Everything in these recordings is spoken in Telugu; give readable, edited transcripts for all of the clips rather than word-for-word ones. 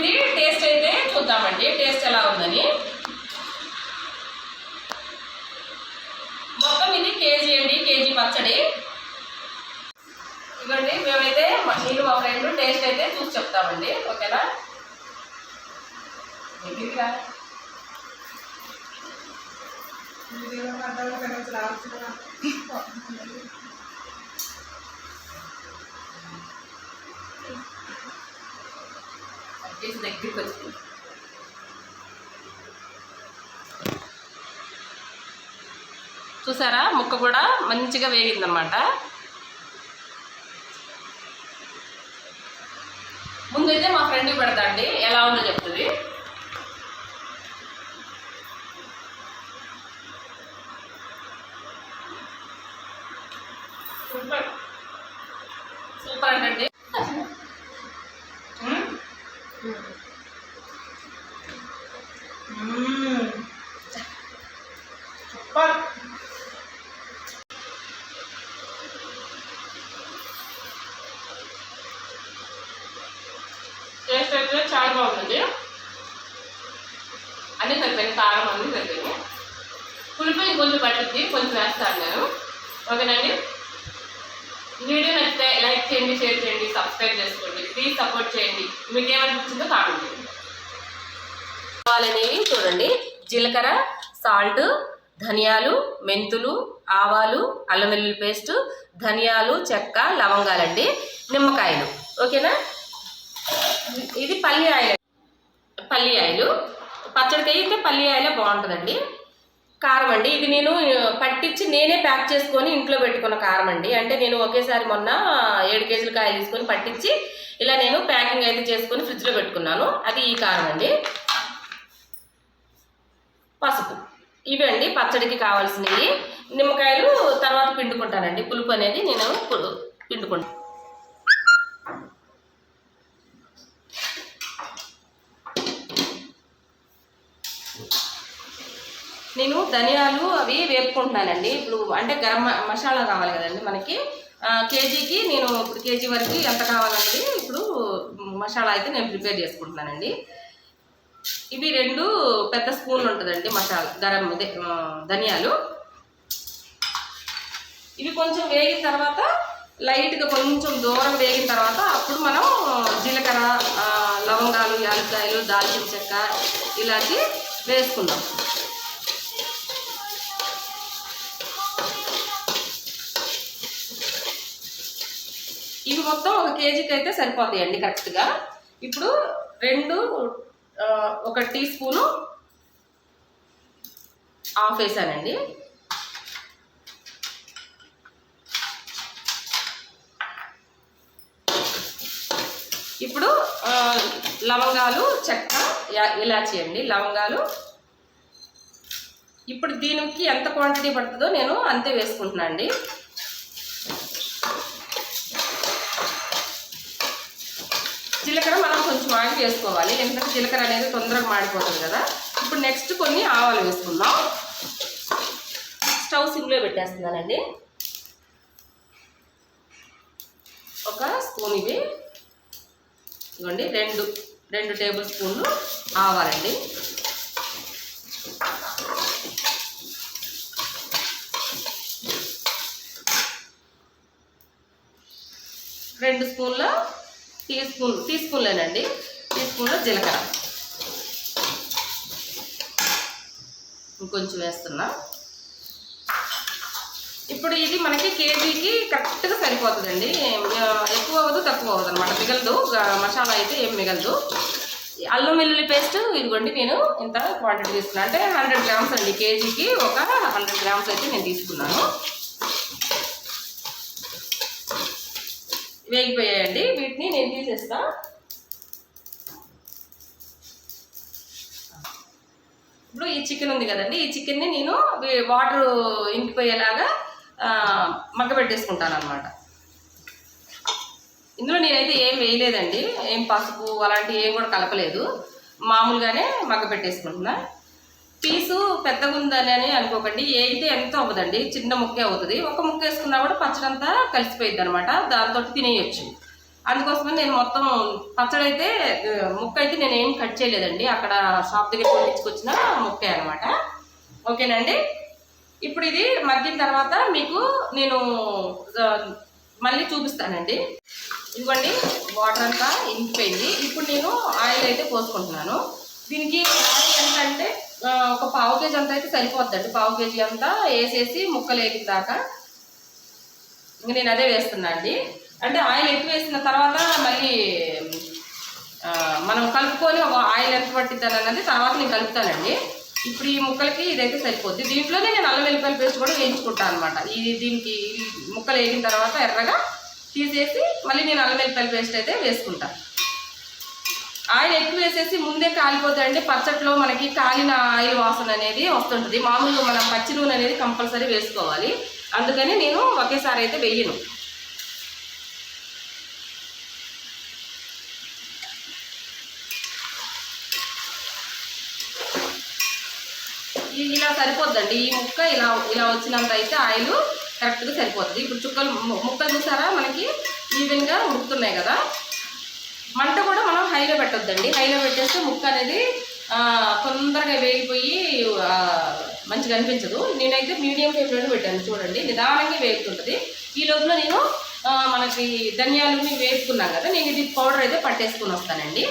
ఇది టేస్ట్ అయితే చూద్దామండి, టేస్ట్ ఎలా ఉందని. మొత్తం ఇది కేజీ అండి, కేజీ పచ్చడి. ఇవ్వండి, మేమైతే నేను మా ఫ్రెండ్ టేస్ట్ అయితే చూసి చెప్తామండి, ఓకేనా. దగ్గరికి వచ్చింది. చూసారా, ముక్క కూడా మంచిగా వేగిందనమాట. ముందైతే మా ఫ్రెండ్కి పెడతా అండి, ఎలా ఉందో చెప్తుంది. సూపర్ సూపర్ అండి. సూపర్. టేస్ట్ అయితే చాలా బాగుంటుంది. అన్నీ సరిపోయింది, కారం అన్నీ సరిపోయింది. పులుపు ఇంకొంచెం పట్టింది, కొంచెం వేస్తాను నేను, ఓకేనండి. వీడియో నచ్చితే లైక్ చేయండి, షేర్ చేయండి, సబ్స్క్రైబ్ చేసుకోండి, ప్లీజ్ సపోర్ట్ చేయండి. మీకు ఏమనిపించిందో కామెంట్ చేయండి. కావాలనేవి చూడండి: జీలకర్ర, సాల్ట్, ధనియాలు, మెంతులు, ఆవాలు, అల్లం వెల్లుల్లి పేస్ట్, ధనియాలు, చెక్క, లవంగాలండి, నిమ్మకాయలు, ఓకేనా. ఇది పల్లి ఆయిల్ పచ్చడికి అయితే పల్లి ఆయిలే బాగుంటుందండి. కారం అండి, ఇది నేను పట్టించి నేనే ప్యాక్ చేసుకొని ఇంట్లో పెట్టుకున్న కారం అండి. అంటే నేను ఒకేసారి మొన్న 7 కేజీల కాయలు తీసుకొని పట్టించి ఇలా నేను ప్యాకింగ్ అయితే చేసుకొని ఫ్రిడ్జ్లో పెట్టుకున్నాను. అది ఈ కారం అండి. పసుపు, ఇవండి పచ్చడికి కావాల్సినవి. నిమ్మకాయలు తర్వాత పిండుకుంటానండి, పులుపు అనేది నేను పిండుకుంటాను. నేను ధనియాలు అవి వేపుకుంటున్నానండి. ఇప్పుడు అంటే గరం మసాలా కావాలి కదండి మనకి. కేజీకి నేను ఇప్పుడు కేజీ వరకు ఎంత కావాలండి ఇప్పుడు మసాలా అయితే నేను ప్రిపేర్ చేసుకుంటున్నానండి. ఇవి 2 పెద్ద స్పూన్లు ఉంటుందండి మసాలా ధనియాలు. ఇవి కొంచెం వేగిన తర్వాత లైట్గా కొంచెం దూరం వేగిన తర్వాత అప్పుడు మనం జీలకర్ర, లవంగాలు, యాలక్కాయలు, దాల్చిన చెక్క, ఇలాంటి వేసుకుందాం. ఇవి మొత్తం 1 కేజీకి అయితే సరిపోతాయండి కరెక్ట్గా. ఇప్పుడు 1 టీ స్పూను ఆఫ్ వేసానండి. ఇప్పుడు లవంగాలు, చెక్క, ఇలాచి అండి, లవంగాలు. ఇప్పుడు దీనికి ఎంత క్వాంటిటీ పడుతుందో నేను అంతే వేసుకుంటున్నా అండి. జీలకర్ర మనం కొంచెం ఆగి వేసుకోవాలి, ఎందుకంటే జీలకర్ర అనేది తొందరగా మాడిపోతుంది కదా. ఇప్పుడు నెక్స్ట్ కొన్ని ఆవాలు వేసుకుందాం. స్టవ్ సిమ్లో పెట్టేస్తున్నానండి. 1 స్పూన్ ఇవి ఇవ్వండి. 2 టేబుల్ స్పూన్లు ఆవాలండి. రెండు స్పూన్ల టీ స్పూన్లేనండి, టీ స్పూన్ల జీలకర్ర ఇంకొంచెం వేస్తున్నా. ఇప్పుడు ఇది మనకి కేజీకి కరెక్ట్గా సరిపోతుందండి. ఎక్కువ అవ్వదు, తక్కువ అవ్వదు అనమాట, మిగలదు. మసాలా అయితే ఏం మిగలదు. అల్లం వెల్లుల్లి పేస్ట్ ఇదిగోండి, నేను ఇంత క్వాంటిటీ తీసుకున్నాను. అంటే 100 గ్రామ్స్ అండి, కేజీకి 100 గ్రామ్స్ అయితే నేను తీసుకున్నాను. వేగిపోయాయండి, వీటిని నేను తీసేస్తా. ఇప్పుడు ఈ చికెన్ ఉంది కదండి, ఈ చికెన్ని నేను వాటర్ ఇంకిపోయేలాగా మగ్గబెట్టేసుకుంటాను అనమాట. ఇందులో నేనైతే ఏం వేయలేదండి, ఏం పసుపు అలాంటివి ఏం కూడా కలపలేదు, మామూలుగానే మగ్గబెట్టేసుకుంటున్నా. పీసు పెద్దగా ఉందని అనుకోకండి, అయితే ఎంత అవ్వదండి, చిన్న ముక్కే అవుతుంది. ఒక ముక్క వేసుకున్నా కూడా పచ్చడంతా కలిసిపోయిద్ది అనమాట, దాంతో తినేయచ్చు. అందుకోసమని నేను మొత్తం పచ్చడి అయితే ముక్క అయితే నేను ఏం కట్ చేయలేదండి, అక్కడ షాప్ దగ్గర పండించుకొచ్చిన ముక్కే అనమాట. ఓకేనండి. ఇప్పుడు ఇది మగ్గిన తర్వాత మీకు నేను మళ్ళీ చూపిస్తానండి. ఇదిగోండి వాటర్ అంతా ఇంకిపోయింది. ఇప్పుడు నేను ఆయిల్ అయితే పోసుకుంటున్నాను. దీనికి ఆయిల్ ఎంత అంటే ఒక పావు కేజీ అంతా అయితే సరిపోద్దండి. పావు కేజీ అంతా వేసేసి ముక్కలు వేగిన దాకా ఇంక నేను అదే వేస్తున్నా అండి. అంటే ఆయిల్ ఎక్కువ వేసిన తర్వాత మళ్ళీ మనం కలుపుకొని ఒక ఆయిల్ ఎంత పట్టిద్దాను అన్నది తర్వాత నేను కలుపుతానండి. ఇప్పుడు ఈ ముక్కలకి ఇదైతే సరిపోద్ది. దీంట్లోనే నేను అల్లం వెల్లిపాయల పేస్ట్ కూడా వేయించుకుంటాను అనమాట. దీనికి ముక్కలు వేగిన తర్వాత ఎర్రగా తీసేసి మళ్ళీ నేను అల్లం వెల్లిపాయల పేస్ట్ అయితే వేసుకుంటాను. ఆయిల్ ఎక్కువ వేసేసి ముందే కాలిపోతాయండి. పచ్చట్లో మనకి కాలిన ఆయిల్ వాసన అనేది వస్తుంటుంది. మామూలుగా మనం పచ్చి నూనె అనేది కంపల్సరీ వేసుకోవాలి. అందుకని నేను ఒకేసారి అయితే వెయ్యను. ఇలా సరిపోద్దండి. ఈ ముక్క ఇలా వచ్చినంత అయితే ఆయిల్ కరెక్ట్గా సరిపోతుంది. ఇప్పుడు ముక్కలు చూసారా మనకి ఈవెన్గా ఉడుకుతున్నాయి కదా. మంట కూడా మనం హైలో పెట్టొద్దండి. హైలో పెట్టేస్తే ముక్క అనేది తొందరగా వేగిపోయి మంచిగా అనిపించదు. నేనైతే మీడియం ఫ్లేమ్లోనే పెట్టాను. చూడండి నిదానంగా వేగుతుంటుంది. ఈ లోపల నేను మనకి ధనియాలని వేసుకున్నాం కదా, నేను ఇది పౌడర్ అయితే పట్టేసుకుని వస్తానండి.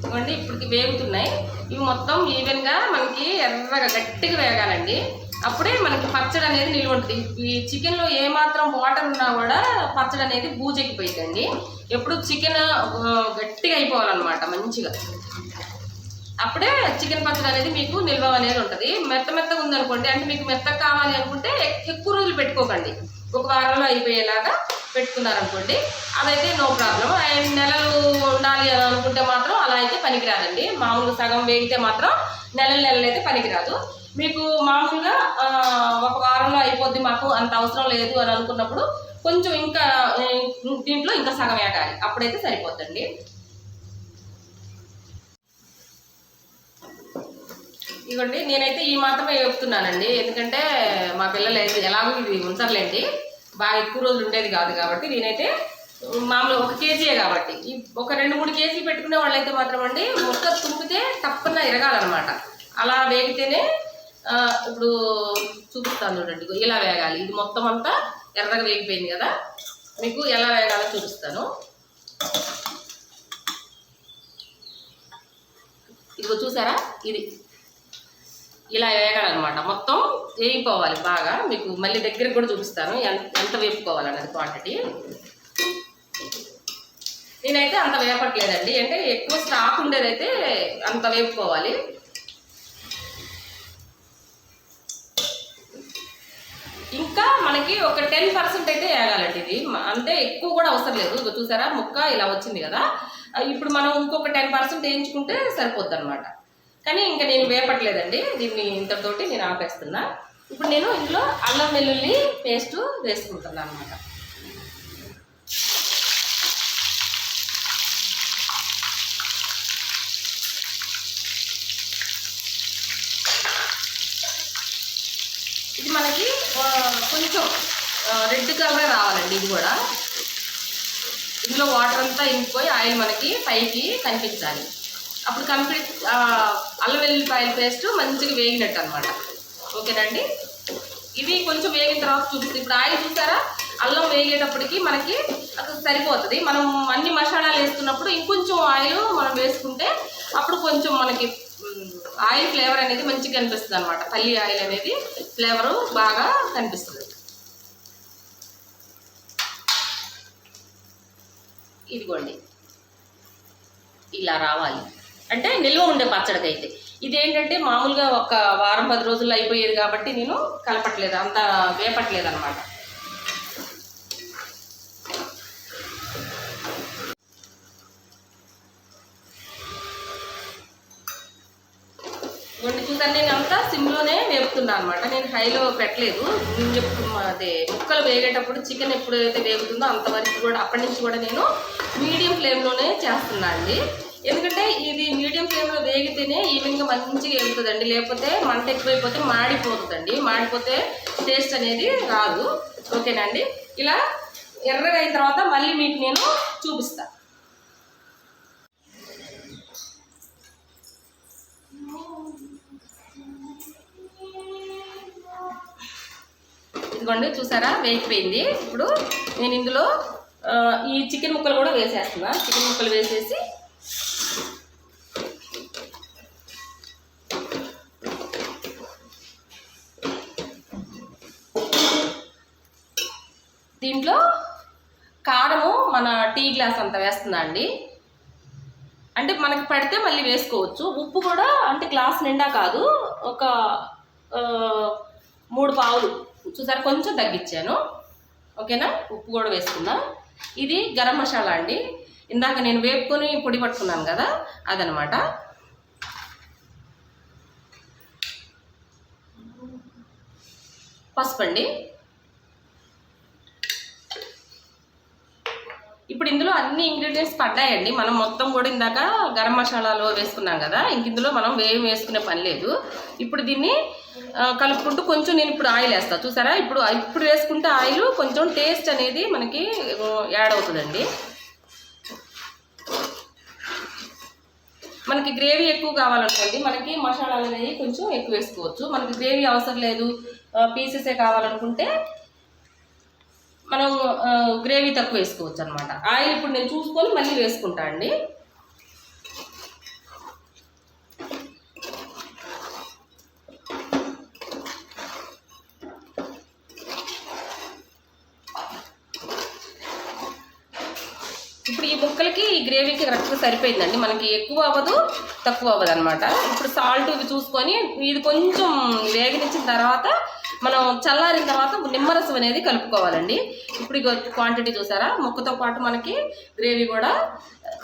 ఇవ్వండి ఇప్పటికి వేగుతున్నాయి. ఇవి మొత్తం ఈవెన్గా మనకి ఎర్రగా గట్టిగా వేగాలండి. అప్పుడే మనకి పచ్చడి అనేది నిల్వ ఉంటుంది. ఈ చికెన్లో ఏమాత్రం వాటర్ ఉన్నా కూడా పచ్చడి అనేది బూజెక్కిపోయిందండి. ఎప్పుడు చికెన్ గట్టిగా అయిపోవాలన్నమాట మంచిగా. అప్పుడే చికెన్ పచ్చడి అనేది మీకు నిల్వ అనేది ఉంటుంది. మెత్తగా ఉందనుకోండి, అంటే మీకు మెత్తగా కావాలి అనుకుంటే ఎక్కువ రోజులు పెట్టుకోకండి. ఒక వారంలో అయిపోయేలాగా పెట్టుకున్నారనుకోండి, అదైతే నో ప్రాబ్లం. అండ్ నెలలు ఉండాలి అని అనుకుంటే మాత్రం అలా అయితే పనికిరాదండి. మామూలుగా సగం వేగితే మాత్రం నెలలు అయితే పనికిరాదు. మీకు మామూలుగా ఒక వారంలో అయిపోద్ది, మాకు అంత అవసరం లేదు అని అనుకున్నప్పుడు కొంచెం ఇంకా దీంట్లో ఇంకా సగం వేగాలి, అప్పుడైతే సరిపోద్దండి. ఇదిగోండి నేనైతే ఈ మాత్రమే వేపుతున్నానండి. ఎందుకంటే మా పిల్లలు అయితే ఎలాగో ఇది ఉంచర్లేండి, బాగా ఎక్కువ రోజులు ఉండేది కాదు కాబట్టి నేనైతే మామూలుగా 1 కేజీయే కాబట్టి ఒక 2-3 కేజీ పెట్టుకునే వాళ్ళైతే మాత్రం అండి ముక్క తుంపితే తప్పకుండా ఎరగాలన్నమాట. అలా వేగితేనే ఇప్పుడు చూపిస్తాను చూడండి, ఇలా వేగాలి. ఇది మొత్తం అంతా ఎర్రగా వేగిపోయింది కదా, మీకు ఎలా వేగాలో చూపిస్తాను. ఇదిగో చూసారా, ఇది ఇలా వేగాలన్నమాట. మొత్తం వేగిపోవాలి బాగా. మీకు మళ్ళీ దగ్గరికి కూడా చూపిస్తాను ఎంత వేపుకోవాలన్నది క్వాంటిటీ. నేనైతే అంత వేపట్లేదండి, అంటే ఎక్కువ స్టాక్ ఉండేదైతే అంత వేపుకోవాలి. ఇంకా మనకి ఒక 10% అయితే వేగాలండి ఇది, అంటే ఎక్కువ కూడా అవసరం లేదు. ఇక చూసారా ముక్క ఇలా వచ్చింది కదా, ఇప్పుడు మనం ఇంకొక 10% వేయించుకుంటే సరిపోద్ది అనమాట. కానీ ఇంకా నేను వేపట్లేదండి, దీన్ని ఇంతతోటి నేను ఆపేస్తున్నా. ఇప్పుడు నేను ఇందులో అల్లం వెల్లుల్లి పేస్ట్ వేసుకుంటున్నాను అనమాట. ఇది మనకి కొంచెం రెడ్ కలర్ రావాలండి. ఇది కూడా ఇందులో వాటర్ అంతా ఇంకిపోయి ఆయిల్ మనకి పైకి కనిపించాలి. అప్పుడు కంప్లీట్ అల్లం వెల్లుల్లిపాయల పేస్ట్ మంచిగా వేగినట్టు అనమాట. ఓకేనండి. ఇవి కొంచెం వేగిన తర్వాత చూపిస్తుంది. ఇప్పుడు ఆయిల్ చూసారా, అల్లం వేగేటప్పటికి మనకి అసలు సరిపోతుంది. మనం అన్ని మసాలాలు వేసుకున్నప్పుడు ఇంకొంచెం ఆయిల్ మనం వేసుకుంటే అప్పుడు కొంచెం మనకి ఆయిల్ ఫ్లేవర్ అనేది మంచిగా కనిపిస్తుంది అనమాట. పల్లి ఆయిల్ అనేది ఫ్లేవరు బాగా కనిపిస్తుంది. ఇదిగోండి ఇలా రావాలి, అంటే నిల్వ ఉండే పచ్చడికి అయితే. ఇదేంటంటే మామూలుగా ఒక వారం 10 రోజుల్లో అయిపోయేది కాబట్టి నేను కలపట్లేదు, అంత వేపట్లేదు అనమాట. చూసాను నేను అంతా సిమ్లోనే వేపుతున్నా అనమాట. నేను హైలో పెట్టలేదు. అదే ముక్కలు వేగేటప్పుడు చికెన్ ఎప్పుడైతే వేగుతుందో అంతవరకు కూడా అప్పటి నుంచి కూడా నేను మీడియం ఫ్లేమ్లోనే చేస్తున్నా అండి. ఎందుకంటే ఇది మీడియం ఫ్లేమ్లో వేగితేనే ఈవెన్గా మంచిగా ఎగుతుందండి, లేకపోతే మంట ఎక్కువైపోతే మాడిపోతుందండి, మాడిపోతే టేస్ట్ అనేది రాదు. ఓకేనండి, ఇలా ఎర్రగా అయిన తర్వాత మళ్ళీ మీకు నేను చూపిస్తాను. ఇదిగోండి చూసారా వేగిపోయింది. ఇప్పుడు నేను ఇందులో ఈ చికెన్ ముక్కలు కూడా వేసేస్తున్నా. చికెన్ ముక్కలు వేసేసి దీంట్లో కారము మన టీ గ్లాస్ అంత వేస్తున్నా అండి. అంటే మనకి పడితే మళ్ళీ వేసుకోవచ్చు. ఉప్పు కూడా అంటే గ్లాస్ నిండా కాదు, ఒక 3 పావులు చూసారా, కొంచెం తగ్గించాను. ఓకేనా, ఉప్పు కూడా వేసుకున్నా. ఇది గరం మసాలా అండి, ఇందాక నేను వేపుకొని పొడి పట్టుకున్నాను కదా అదనమాట. పసుపు అండి. ఇప్పుడు ఇందులో అన్ని ఇంగ్రీడియంట్స్ పడ్డాయండి. మనం మొత్తం కూడా ఇందాక గరం మసాలాలో వేసుకున్నాం కదా, ఇంక ఇందులో మనం వేసుకునే పని లేదు. ఇప్పుడు దీన్ని కలుపుకుంటూ కొంచెం నేను ఇప్పుడు ఆయిల్ వేస్తాను. చూసారా, ఇప్పుడు వేసుకుంటే ఆయిల్ కొంచెం టేస్ట్ అనేది మనకి యాడ్ అవుతుందండి. మనకి గ్రేవీ ఎక్కువ కావాలనుకోండి, మనకి మసాలాలు అనేవి కొంచెం ఎక్కువ వేసుకోవచ్చు. మనకి గ్రేవీ అవసరం లేదు, పీసెసే కావాలనుకుంటే మనం గ్రేవీ తక్కువ వేసుకోవచ్చు అనమాట. ఆయిల్ ఇప్పుడు నేను చూసుకొని మళ్ళీ వేసుకుంటా అండి. ఇప్పుడు ఈ ముక్కలకి ఈ గ్రేవీకి కరెక్ట్గా సరిపోయిందండి. మనకి ఎక్కువ అవ్వదు తక్కువ అవ్వదు అనమాట. ఇప్పుడు సాల్ట్ ఇవి చూసుకొని ఇది కొంచెం వేగనిచ్చిన తర్వాత మనం చల్లారిన తర్వాత నిమ్మరసం అనేది కలుపుకోవాలండి. ఇప్పుడు ఇక క్వాంటిటీ చూసారా, ముక్కతో పాటు మనకి గ్రేవీ కూడా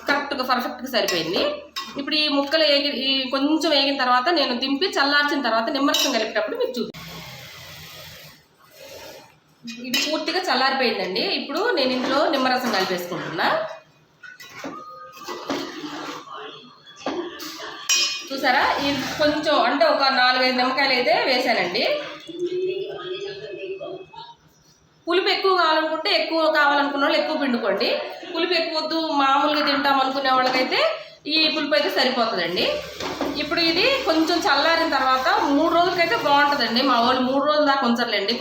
కరెక్ట్గా పర్ఫెక్ట్గా సరిపోయింది. ఇప్పుడు ఈ ముక్కలు కొంచెం వేగిన తర్వాత నేను దింపి చల్లార్చిన తర్వాత నిమ్మరసం కలిపేటప్పుడు మీకు చూపిస్తాను. ఇది పూర్తిగా చల్లారిపోయిందండి. ఇప్పుడు నేను ఇందులో నిమ్మరసం కలిపేసుకుంటున్నా. చూసారా, ఇది కొంచెం అంటే ఒక 4-5 నిమ్మకాయలు అయితే వేసానండి. పులుపు ఎక్కువ కావాలనుకుంటే ఎక్కువ కావాలనుకున్న వాళ్ళు ఎక్కువ పిండుకోండి. పులుపు ఎక్కువ వద్దు మామూలుగా తింటాం అనుకునే వాళ్ళకైతే ఈ పులుపు అయితే సరిపోతుందండి. ఇప్పుడు ఇది కొంచెం చల్లారిన తర్వాత 3 రోజులకైతే బాగుంటుందండి. మా వాళ్ళు 3 రోజుల దాకా ఉంచర్లేండి.